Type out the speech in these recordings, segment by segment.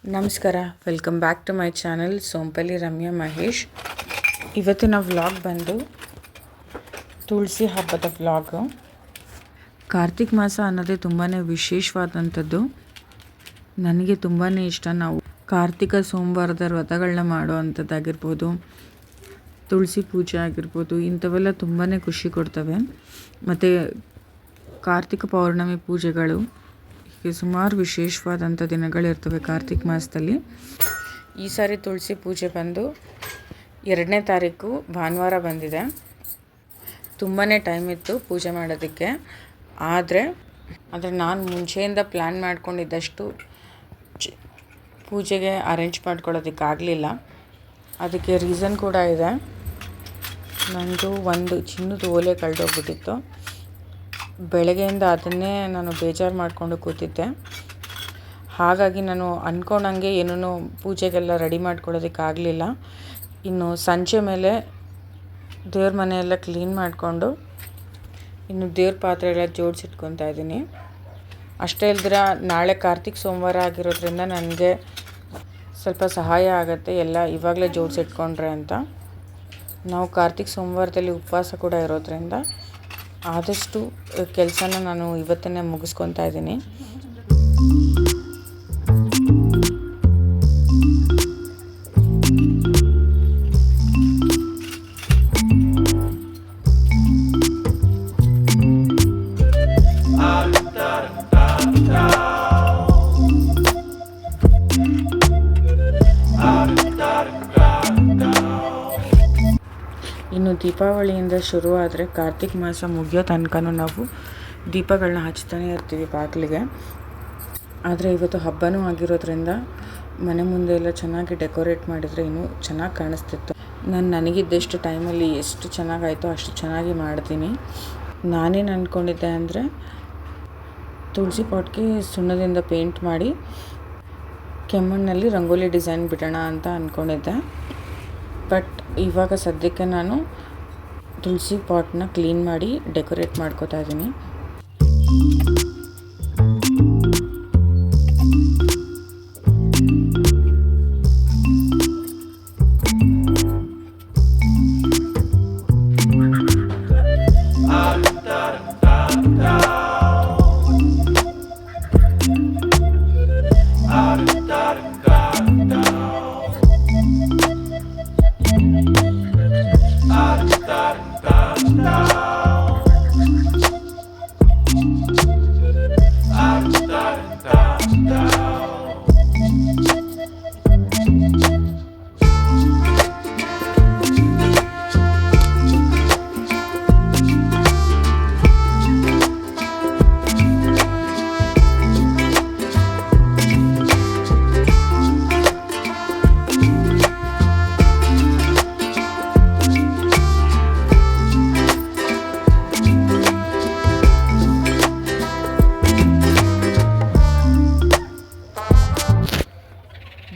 ನಮಸ್ಕಾರ, welcome back to my channel Sompalli Ramya Mahesh. ಇವತ್ತಿನ vlog ಬಂದು ತುಳಸಿ ಹಬ್ಬದ ವ್ಲಾಗು. ಕಾರ್ತಿಕ್ ಮಾಸ ಅನ್ನೋದೇ ತುಂಬಾ ವಿಶೇಷವಾದಂಥದ್ದು. ನನಗೆ ತುಂಬಾ ಇಷ್ಟ. ನಾವು ಕಾರ್ತಿಕ ಸೋಮವಾರದ ವ್ರತಗಳನ್ನ ಮಾಡೋ ಅಂಥದ್ದಾಗಿರ್ಬೋದು, ತುಳಸಿ ಪೂಜೆ ಆಗಿರ್ಬೋದು, ಇಂಥವೆಲ್ಲ ತುಂಬಾ ಖುಷಿ ಕೊಡ್ತವೆ. ಮತ್ತು ಕಾರ್ತಿಕ ಪೌರ್ಣಮಿ ಪೂಜೆಗಳು ಸುಮಾರು ವಿಶೇಷವಾದಂಥ ದಿನಗಳಿರ್ತವೆ ಕಾರ್ತಿಕ್ ಮಾಸದಲ್ಲಿ. ಈ ಸಾರಿ ತುಳಸಿ ಪೂಜೆ ಬಂದು 2ನೇ ತಾರೀಕು ಭಾನುವಾರ ಬಂದಿದೆ. ತುಂಬಾ ಟೈಮ್ ಇತ್ತು ಪೂಜೆ ಮಾಡೋದಕ್ಕೆ. ಆದರೆ ನಾನು ಮುಂಚೆಯಿಂದ ಪ್ಲ್ಯಾನ್ ಮಾಡ್ಕೊಂಡಿದ್ದಷ್ಟು ಪೂಜೆಗೆ ಅರೇಂಜ್ ಮಾಡ್ಕೊಳ್ಳೋದಕ್ಕಾಗಲಿಲ್ಲ. ಅದಕ್ಕೆ ರೀಸನ್ ಕೂಡ ಇದೆ. ನನ್ನದು ಒಂದು ಚಿನ್ನದ ಓಲೆ ಕಳೆದೋಗ್ಬಿಟ್ಟಿತ್ತು. ಬೆಳಗ್ಗೆಯಿಂದ ಅದನ್ನೇ ನಾನು ಬೇಜಾರು ಮಾಡಿಕೊಂಡು ಕೂತಿದ್ದೆ. ಹಾಗಾಗಿ ನಾನು ಅಂದ್ಕೊಂಡಂಗೆ ಏನೂ ಪೂಜೆಗೆಲ್ಲ ರೆಡಿ ಮಾಡ್ಕೊಳ್ಳೋದಕ್ಕಾಗಲಿಲ್ಲ. ಇನ್ನು ಸಂಜೆ ಮೇಲೆ ದೇವ್ರ ಮನೆಯೆಲ್ಲ ಕ್ಲೀನ್ ಮಾಡಿಕೊಂಡು ಇನ್ನು ದೇವ್ರ ಪಾತ್ರೆ ಎಲ್ಲ ಜೋಡಿಸಿಟ್ಕೊತಾ ಇದ್ದೀನಿ. ಅಷ್ಟೇ ಇಲ್ದಿರ ನಾಳೆ ಕಾರ್ತಿಕ್ ಸೋಮವಾರ ಆಗಿರೋದ್ರಿಂದ ನನಗೆ ಸ್ವಲ್ಪ ಸಹಾಯ ಆಗುತ್ತೆ ಎಲ್ಲ ಇವಾಗಲೇ ಜೋಡಿಸಿಟ್ಕೊಂಡ್ರೆ ಅಂತ. ನಾವು ಕಾರ್ತಿಕ್ ಸೋಮವಾರದಲ್ಲಿ ಉಪವಾಸ ಕೂಡ ಇರೋದ್ರಿಂದ ಆದಷ್ಟು ಕೆಲಸನ ನಾನು ಇವತ್ತನ್ನೇ ಮುಗಿಸ್ಕೊತಾ ಇದ್ದೀನಿ. ಇನ್ನು ದೀಪಾವಳಿಯಿಂದ ಶುರು ಆದರೆ ಕಾರ್ತಿಕ್ ಮಾಸ ಮುಗಿಯೋ ತನಕನೂ ನಾವು ದೀಪಗಳನ್ನ ಹಚ್ತಾನೆ ಇರ್ತೀವಿ ಬಾಗಿಲಿಗೆ. ಆದರೆ ಇವತ್ತು ಹಬ್ಬನೂ ಆಗಿರೋದ್ರಿಂದ ಮನೆ ಮುಂದೆ ಎಲ್ಲ ಚೆನ್ನಾಗಿ ಡೆಕೋರೇಟ್ ಮಾಡಿದರೆ ಇನ್ನೂ ಚೆನ್ನಾಗಿ ಕಾಣಿಸ್ತಿತ್ತು. ನನಗಿದ್ದಷ್ಟು ಟೈಮಲ್ಲಿ ಎಷ್ಟು ಚೆನ್ನಾಗಾಯಿತೋ ಅಷ್ಟು ಚೆನ್ನಾಗಿ ಮಾಡ್ತೀನಿ. ನಾನೇನು ಅಂದ್ಕೊಂಡಿದ್ದೆ ಅಂದರೆ ತುಳಸಿ ಪಾಟ್ಗೆ ಸುಣ್ಣದಿಂದ ಪೇಂಟ್ ಮಾಡಿ ಕೆಮ್ಮಣ್ಣಲ್ಲಿ ರಂಗೋಲಿ ಡಿಸೈನ್ ಬಿಡೋಣ ಅಂತ ಅಂದ್ಕೊಂಡಿದ್ದೆ. ಬಟ್ ಇವಾಗ ಸದ್ಯಕ್ಕೆ ನಾನು ತುಳಸಿ ಪಾಟ್ನ ಕ್ಲೀನ್ ಮಾಡಿ ಡೆಕೋರೇಟ್ ಮಾಡ್ಕೋತಾ ಇದ್ದೀನಿ.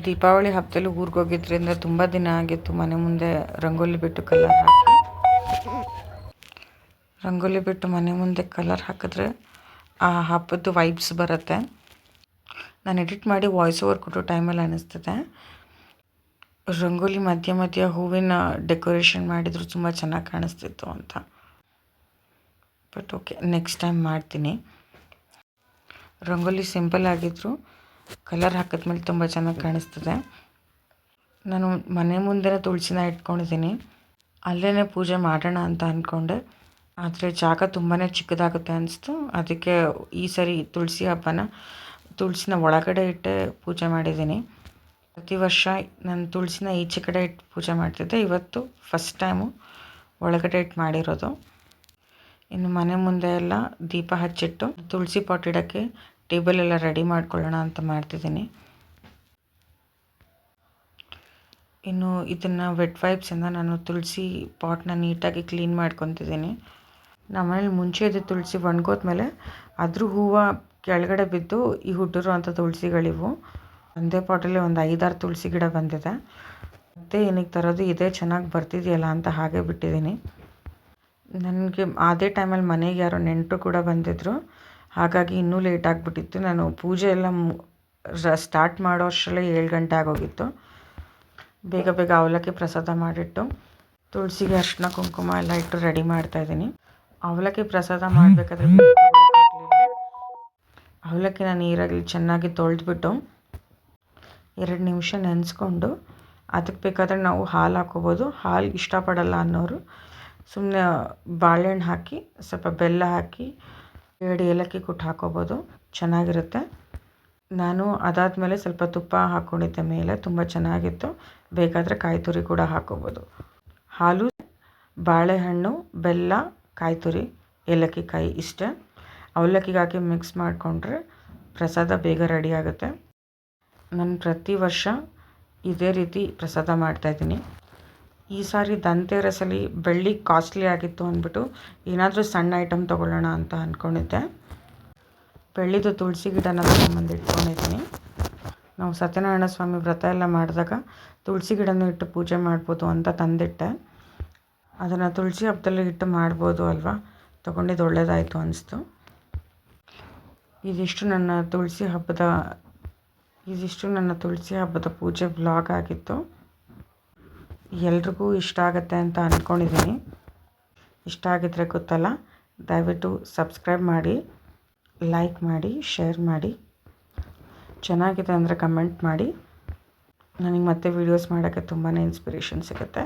ದೀಪಾವಳಿ ಹಬ್ಬದಲ್ಲಿ ಊರಿಗೆ ಹೋಗಿದ್ದರಿಂದ ತುಂಬ ದಿನ ಆಗಿತ್ತು. ಮನೆ ಮುಂದೆ ರಂಗೋಲಿ ಬಿಟ್ಟು ಮನೆ ಮುಂದೆ ಕಲರ್ ಹಾಕಿದ್ರೆ ಆ ಹಬ್ಬದ ವೈಬ್ಸ್ ಬರುತ್ತೆ. ನಾನು ಎಡಿಟ್ ಮಾಡಿ ವಾಯ್ಸ್ ಓವರ್ ಕೊಟ್ಟೋ ಟೈಮಲ್ಲಿ ಅನ್ನಿಸ್ತದೆ ರಂಗೋಲಿ ಮಧ್ಯ ಹೂವಿನ ಡೆಕೋರೇಷನ್ ಮಾಡಿದ್ರು ತುಂಬ ಚೆನ್ನಾಗಿ ಕಾಣಿಸ್ತಿತ್ತು ಅಂತ. ಬಟ್ ಓಕೆ, ನೆಕ್ಸ್ಟ್ ಟೈಮ್ ಮಾಡ್ತೀನಿ. ರಂಗೋಲಿ ಸಿಂಪಲ್ ಆಗಿದ್ರು ಕಲರ್ ಹಾಕಿದ್ಮೇಲೆ ತುಂಬ ಚೆನ್ನಾಗಿ ಕಾಣಿಸ್ತದೆ. ನಾನು ಮನೆ ಮುಂದೆ ತುಳಸಿನ ಇಟ್ಕೊಂಡಿದ್ದೀನಿ. ಅಲ್ಲೇ ಪೂಜೆ ಮಾಡೋಣ ಅಂತ ಅಂದ್ಕೊಂಡೆ. ಆದರೆ ಜಾಗ ತುಂಬಾ ಚಿಕ್ಕದಾಗುತ್ತೆ ಅನಿಸ್ತು. ಅದಕ್ಕೆ ಈ ಸರಿ ತುಳಸಿನ ಒಳಗಡೆ ಇಟ್ಟೆ ಪೂಜೆ ಮಾಡಿದ್ದೀನಿ. ಪ್ರತಿ ವರ್ಷ ನಾನು ತುಳಸಿನ ಈಚೆ ಕಡೆ ಇಟ್ಟು ಪೂಜೆ ಮಾಡ್ತಿದ್ದೆ. ಇವತ್ತು ಫಸ್ಟ್ ಟೈಮು ಒಳಗಡೆ ಇಟ್ಟು ಮಾಡಿರೋದು. ಇನ್ನು ಮನೆ ಮುಂದೆ ಎಲ್ಲ ದೀಪ ಹಚ್ಚಿಟ್ಟು ತುಳಸಿ ಪಾಟ್ ಇಡೋಕ್ಕೆ ಟೇಬಲ್ ಎಲ್ಲ ರೆಡಿ ಮಾಡ್ಕೊಳ್ಳೋಣ ಅಂತ ಮಾಡ್ತಿದ್ದೀನಿ. ಇನ್ನು ಇದನ್ನು ವೆಟ್ ವೈಪ್ಸಿಂದ ನಾನು ತುಳಸಿ ಪಾಟ್ನ ನೀಟಾಗಿ ಕ್ಲೀನ್ ಮಾಡ್ಕೊತಿದ್ದೀನಿ. ನಮ್ಮನೇಲಿ ಮುಂಚೆ ಇದೆ ತುಳಸಿ ಒಣಗೋದ್ಮೇಲೆ ಅದ್ರ ಹೂವು ಕೆಳಗಡೆ ಬಿದ್ದು ಈ ಹುಟ್ಟಿರೋ ಅಂಥ ತುಳಸಿಗಳಿವು. ಒಂದೇ ಪಾಟಲ್ಲಿ ಒಂದು 5-6 ತುಳಸಿ ಗಿಡ ಬಂದಿದೆ. ಮತ್ತೆ ಏನಕ್ಕೆ ತರೋದು, ಇದೇ ಚೆನ್ನಾಗಿ ಬರ್ತಿದೆಯಲ್ಲ ಅಂತ ಹಾಗೆ ಬಿಟ್ಟಿದ್ದೀನಿ. ನನಗೆ ಅದೇ ಟೈಮಲ್ಲಿ ಮನೆಗೆ ಯಾರೋ ನೆಂಟರು ಕೂಡ ಬಂದಿದ್ದರು. ಹಾಗಾಗಿ ಇನ್ನೂ ಲೇಟ್ ಆಗಿಬಿಟ್ಟಿತ್ತು. ನಾನು ಪೂಜೆ ಎಲ್ಲ ಸ್ಟಾರ್ಟ್ ಮಾಡೋ ಅಷ್ಟರಲ್ಲೇ 7 ಗಂಟೆ ಆಗೋಗಿತ್ತು. ಬೇಗ ಬೇಗ ಅವಲಕ್ಕಿ ಪ್ರಸಾದ ಮಾಡಿಟ್ಟು ತುಳಸಿಗೆ ಅರ್ಶಿನ ಕುಂಕುಮ ಎಲ್ಲ ಇಟ್ಟು ರೆಡಿ ಮಾಡ್ತಾಯಿದ್ದೀನಿ. ಅವಲಕ್ಕಿ ಪ್ರಸಾದ ಮಾಡಬೇಕಾದ್ರೆ ಅವಲಕ್ಕಿನ ನೀರಾಗಲಿ ಚೆನ್ನಾಗಿ ತೊಳೆದ್ಬಿಟ್ಟು 2 ನಿಮಿಷ ನೆನೆಸ್ಕೊಂಡು ಅದಕ್ಕೆ ಬೇಕಾದರೆ ನಾವು ಹಾಲು ಹಾಕ್ಕೋಬೋದು. ಹಾಲು ಇಷ್ಟಪಡಲ್ಲ ಅನ್ನೋರು ಸುಮ್ಮನೆ ಬಾಳೆಹಣ್ಣು ಹಾಕಿ ಸ್ವಲ್ಪ ಬೆಲ್ಲ ಹಾಕಿ 2 ಏಲಕ್ಕಿ ಕುಟ್ಟು ಹಾಕ್ಕೋಬೋದು, ಚೆನ್ನಾಗಿರುತ್ತೆ. ನಾನು ಅದಾದಮೇಲೆ ಸ್ವಲ್ಪ ತುಪ್ಪ ಹಾಕ್ಕೊಂಡಿದ್ದೆ ಮೇಲೆ, ತುಂಬ ಚೆನ್ನಾಗಿತ್ತು. ಬೇಕಾದರೆ ಕಾಯಿ ತುರಿ ಕೂಡ ಹಾಕ್ಕೋಬೋದು. ಹಾಲು, ಬಾಳೆಹಣ್ಣು, ಬೆಲ್ಲ, ಕಾಯಿ ತುರಿ, ಏಲಕ್ಕಿ ಕಾಯಿ ಇಷ್ಟೇ. ಅವಲಕ್ಕಿಗೆ ಹಾಕಿ ಮಿಕ್ಸ್ ಮಾಡಿಕೊಂಡ್ರೆ ಪ್ರಸಾದ ಬೇಗ ರೆಡಿ ಆಗುತ್ತೆ. ನಾನು ಪ್ರತಿ ವರ್ಷ ಇದೇ ರೀತಿ ಪ್ರಸಾದ ಮಾಡ್ತಾಯಿದ್ದೀನಿ. ಈ ಸಾರಿ ಧನ್ತೆರಸಲ್ಲಿ ಬೆಳ್ಳಿ ಕಾಸ್ಟ್ಲಿ ಆಗಿತ್ತು ಅಂದ್ಬಿಟ್ಟು ಏನಾದರೂ ಸಣ್ಣ ಐಟಮ್ ತೊಗೊಳ್ಳೋಣ ಅಂತ ಅಂದ್ಕೊಂಡಿದ್ದೆ. ಬೆಳ್ಳಿದು ತುಳಸಿ ಗಿಡನ ತೊಗೊಂಬಂದು ಇಟ್ಕೊಂಡಿದ್ದೀನಿ. ನಾವು ಸತ್ಯನಾರಾಯಣ ಸ್ವಾಮಿ ವ್ರತ ಎಲ್ಲ ಮಾಡಿದಾಗ ತುಳಸಿ ಗಿಡನೂ ಇಟ್ಟು ಪೂಜೆ ಮಾಡ್ಬೋದು ಅಂತ ತಂದಿಟ್ಟೆ. ಅದನ್ನು ತುಳಸಿ ಹಬ್ಬದಲ್ಲಿ ಇಟ್ಟು ಮಾಡ್ಬೋದು ಅಲ್ವಾ, ತೊಗೊಂಡಿದ್ದು ಒಳ್ಳೆಯದಾಯಿತು ಅನಿಸ್ತು. ಇದಿಷ್ಟು ನನ್ನ ತುಳಸಿ ಹಬ್ಬದ ಪೂಜೆ ವ್ಲಾಗ್ ಆಗಿತ್ತು. ಎಲ್ರಿಗೂ ಇಷ್ಟ ಆಗುತ್ತೆ ಅಂತ ಅಂದ್ಕೊಂಡಿದ್ದೀನಿ. ಇಷ್ಟ ಆಗಿದ್ದರೆ ಗೊತ್ತಲ್ಲ, ದಯವಿಟ್ಟು ಸಬ್ಸ್ಕ್ರೈಬ್ ಮಾಡಿ, ಲೈಕ್ ಮಾಡಿ, ಶೇರ್ ಮಾಡಿ. ಚೆನ್ನಾಗಿದೆ ಅಂದರೆ ಕಮೆಂಟ್ ಮಾಡಿ. ನನಗೆ ಮತ್ತೆ ವೀಡಿಯೋಸ್ ಮಾಡೋಕ್ಕೆ ತುಂಬಾ ಇನ್ಸ್ಪಿರೇಷನ್ ಸಿಗುತ್ತೆ.